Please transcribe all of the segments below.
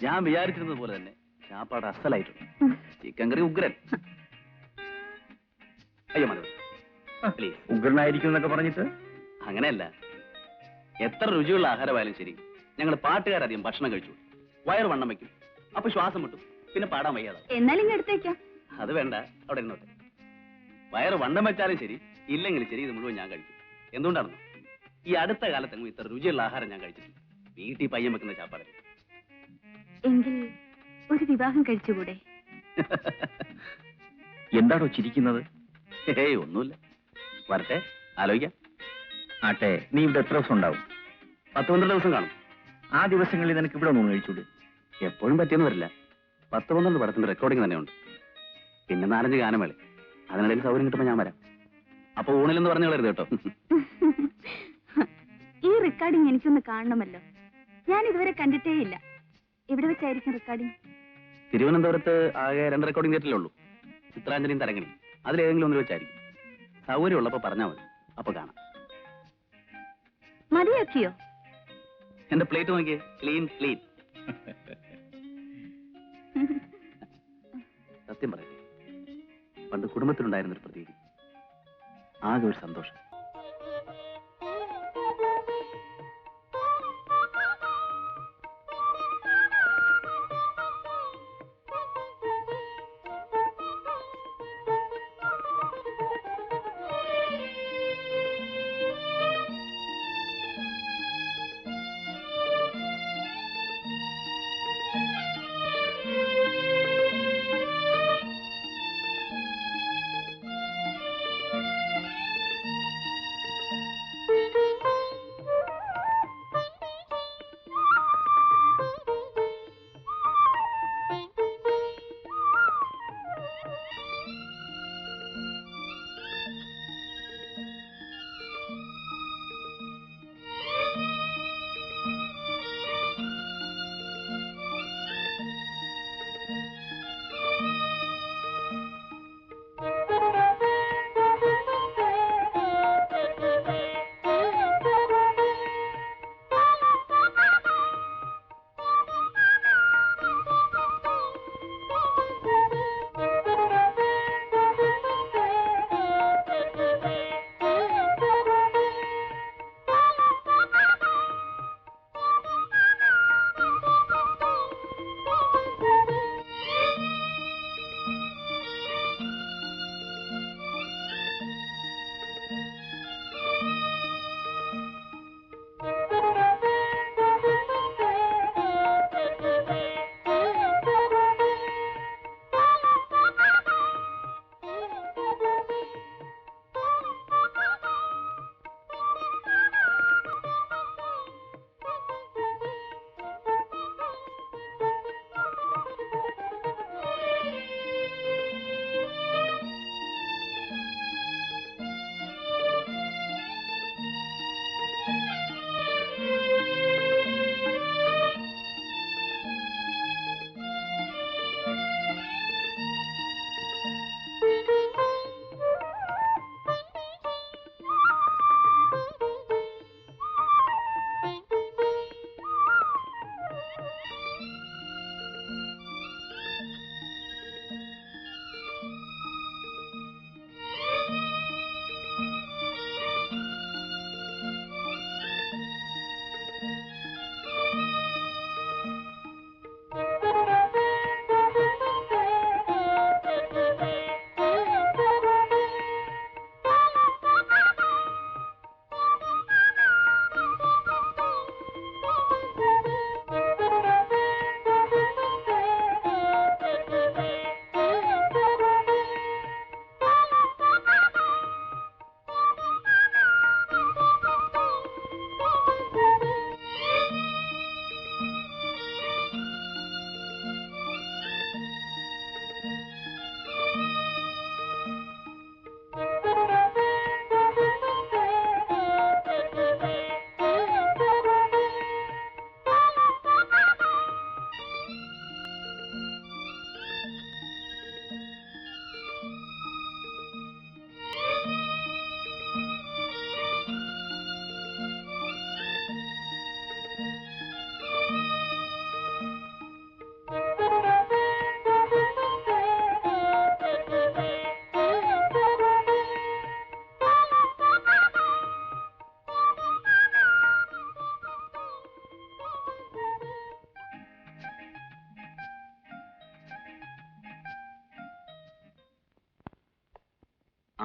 ഞാൻ വിചാരിച്ചിരുന്നത് പോലെ തന്നെ ചാപ്പാട് അസലായിട്ടുണ്ട്. ചിക്കൻ കറി ഉഗ്രൻ. അയ്യോ മതി പ്ലീസ്. ഉഗ്രനായിരിക്കും എന്നൊക്കെ പറഞ്ഞിട്ട് അങ്ങനെയല്ല, എത്ര രുചിയുള്ള ആഹാരമായാലും ശരി, ഞങ്ങൾ പാട്ടുകാരധികം ഭക്ഷണം കഴിച്ചു വയറ് വണ്ണം വെക്കും, അപ്പൊ ശ്വാസം മുട്ടും, പിന്നെ പാടാൻ വയ്യാതെ. എന്നാലും ഇങ്ങ് എടുത്തേക്കാം. അത് വേണ്ട, അവിടെ ഇരുന്നോട്ടെ. വയറ് വണ്ണം വെച്ചാലും ശരി ഇല്ലെങ്കിലും ശരി ഇത് മുഴുവൻ ഞാൻ കഴിക്കും. എന്തുകൊണ്ടാണെന്നോ, ഈ അടുത്ത കാലത്തെങ്ങും ഇത്ര രുചിയുള്ള ആഹാരം ഞാൻ കഴിച്ചിട്ടില്ല. വീട്ടിൽ പയ്യൻ വെക്കുന്ന ചാപ്പാട്. എങ്കിൽ ഒരു വിവാഹം കഴിച്ചുകൂടെ? എന്താണോ ചിരിക്കുന്നത്? ഏയ് ഒന്നുമില്ല, വരട്ടെ, ആലോചിക്കാം. ആട്ടെ, നീ ഇവിടെ എത്ര ദിവസം ഉണ്ടാവും? 10-12 ദിവസം കാണും. ആ ദിവസങ്ങളിൽ നിനക്ക് ഇവിടെ ഒന്നും കഴിച്ചൂടെ? എപ്പോഴും പറ്റിയെന്ന് വരില്ല. 10-12 പടത്തിന്റെ റെക്കോർഡിംഗ് തന്നെയുണ്ട്. പിന്നെ 4-5 ഗാനമേള. അതിനിടയിൽ സൗകര്യം കിട്ടുമ്പോൾ ഞാൻ വരാം. അപ്പൊ ഊണിലെന്ന് പറഞ്ഞു കളരുത് കേട്ടോ. ഈ റെക്കോർഡിംഗ് എനിക്കൊന്ന് കാണണമല്ലോ. ഞാൻ ഇതുവരെ കണ്ടിട്ടേ ഇല്ല. എവിടെ വെച്ചായിരിക്കും റെക്കോർഡിംഗ്? തിരുവനന്തപുരത്ത് ആകെ 2 റെക്കോർഡിംഗ് തിയേറ്ററിലേ ഉള്ളൂ, ചിത്രാഞ്ജലിയും തരങ്ങിണിയും. അതിലേതെങ്കിലും ഒന്നിൽ വെച്ചായിരിക്കും. സൗകര്യം ഉള്ളപ്പോ പറഞ്ഞാൽ മതി, അപ്പൊ കാണാം. മതിയാക്കിയോ? എന്റെ പ്ലേറ്റ് നോക്കിയേ, ക്ലീൻ ക്ലീൻ. സത്യം പറയട്ടെ, പണ്ട് കുടുംബത്തിലുണ്ടായിരുന്നൊരു പ്രതീതി, ആകെ ഒരു സന്തോഷം.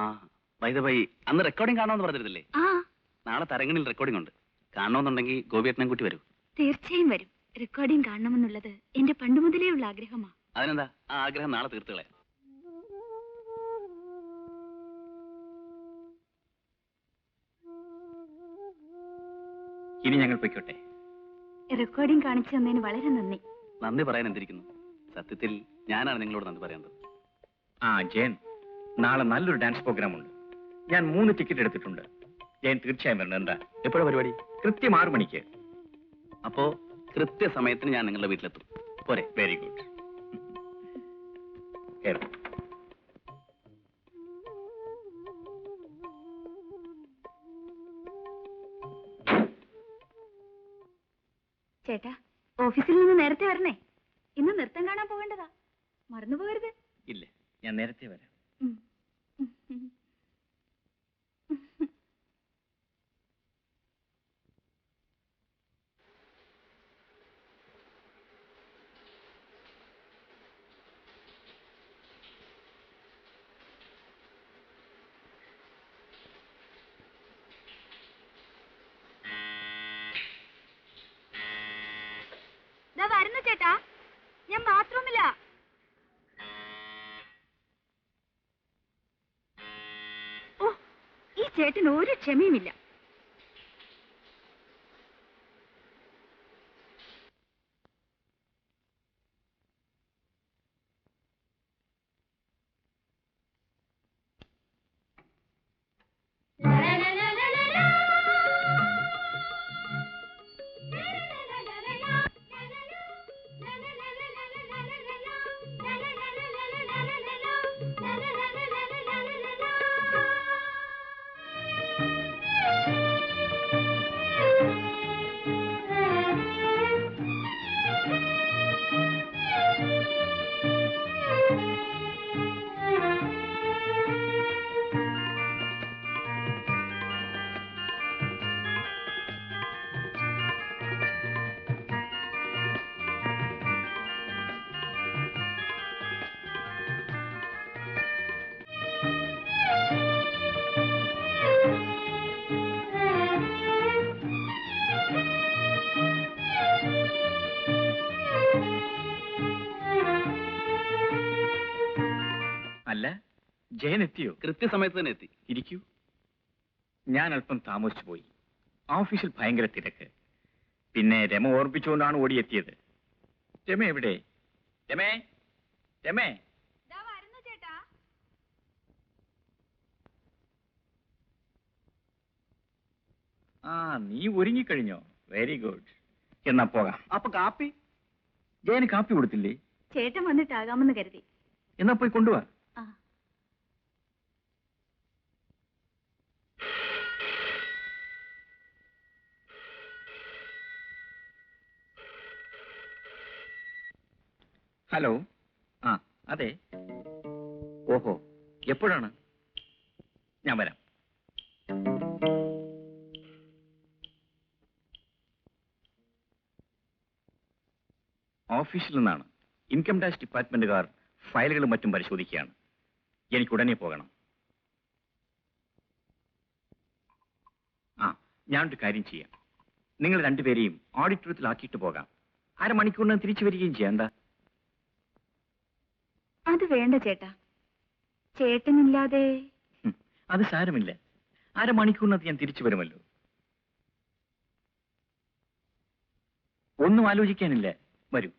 ആ വൈദവൈ അന്ന് റെക്കോർഡിംഗ് കാണാമെന്ന് പറഞ്ഞിരുന്നില്ലേ? ആ നാളെ തരങ്ങണിൽ റെക്കോർഡിംഗ് ഉണ്ട്. കാണണമെന്നുണ്ടെങ്കിൽ ഗോപിയേട്ടനെ കൂട്ടി വരൂ. തീർച്ചയായും വരും. റെക്കോർഡിംഗ് കാണണമെന്നുള്ളത് എന്റെ പണ്ട് മുതലേ ഉള്ള ആഗ്രഹമാ. അതിനെന്താ, ആ ആഗ്രഹം നാളെ തീർത്തുകളയാം. ഇനി ഞങ്ങൾ പൊയ്ക്കോട്ടെ. റെക്കോർഡിംഗ് കാണിച്ചു തന്നതിന് വളരെ നന്ദി. നന്ദി പറയാൻ എന്തിരിക്കുന്നു? സത്യത്തിൽ ഞാനാണ് നിങ്ങളോട് നന്ദി പറയേണ്ടത്. ആ ജയൻ, നാളെ നല്ലൊരു ഡാൻസ് പ്രോഗ്രാം ഉണ്ട്. ഞാൻ 3 ടിക്കറ്റ് എടുത്തിട്ടുണ്ട്. ജയൻ തീർച്ചയായും വരണം. എന്താ എപ്പോഴാണ് പരിപാടി? കൃത്യം 6 മണിക്ക്. അപ്പോ കൃത്യസമയത്തിന് ഞാൻ നിങ്ങളുടെ വീട്ടിലെത്തും. പോരെ? Very good. ചേട്ടാ, ഓഫീസിൽ നിന്ന് നേരത്തെ വരണേ. ഇന്ന് നൃത്തം കാണാൻ പോകേണ്ടതാ, മറന്നു പോകരുത്. ഇല്ല, ഞാൻ നേരത്തെ വരാം. ഉം. വരുന്നു ചേട്ടാ, ഞാൻ ബാത്റൂമില്ല. ഓ, ഈ ചേട്ടന് ഒരു ക്ഷമയുമില്ല. അല്ല, ജയൻ എത്തിയോ? കൃത്യസമയത്ത് തന്നെ എത്തി. ഇരിക്കൂ. ഞാൻ അല്പം താമസിച്ചു പോയി. ഓഫീസിൽ ഭയങ്കര തിരക്ക്. പിന്നെ രമ ഓർപ്പിച്ചുകൊണ്ടാണ് ഓടിയെത്തിയത്. രമ എവിടെ? രമേ, രമേ. ആ, നീ ഒരുങ്ങിക്കഴിഞ്ഞോ? Very good. എന്നാ പോകാം. അപ്പൊ കാപ്പി? ജയന് കാപ്പി കൊടുത്തില്ലേ? ചേട്ടൻ വന്നിട്ടാകാമെന്ന് കരുതി. എന്നാ പോയി കൊണ്ടുവാ. ആ. ഹലോ. ആ, അതെ. ഓഹോ, എപ്പോഴാണ്? ഞാൻ വരാം. ഓഫീസിൽ നിന്നാണ്. ഇൻകം ടാക്സ് ഡിപ്പാർട്ട്മെന്റുകാർ ഫയലുകളും മറ്റും പരിശോധിക്കുകയാണ്. എനിക്ക് ഉടനെ പോകണം. ആ, ഞാനൊരു കാര്യം ചെയ്യാം. നിങ്ങൾ രണ്ടുപേരെയും ഓഡിറ്റോറിയത്തിലാക്കിയിട്ട് പോകാം. അരമണിക്കൂറിന് തിരിച്ചു വരികയും ചെയ്യാം. എന്താ? അത് വേണ്ട ചേട്ടാ, ചേട്ടനില്ലാതെ. അത് സാരമില്ല. അരമണിക്കൂറിനകത്ത് ഞാൻ തിരിച്ചു വരുമല്ലോ. ഒന്നും ആലോചിക്കാനില്ല. വരൂ.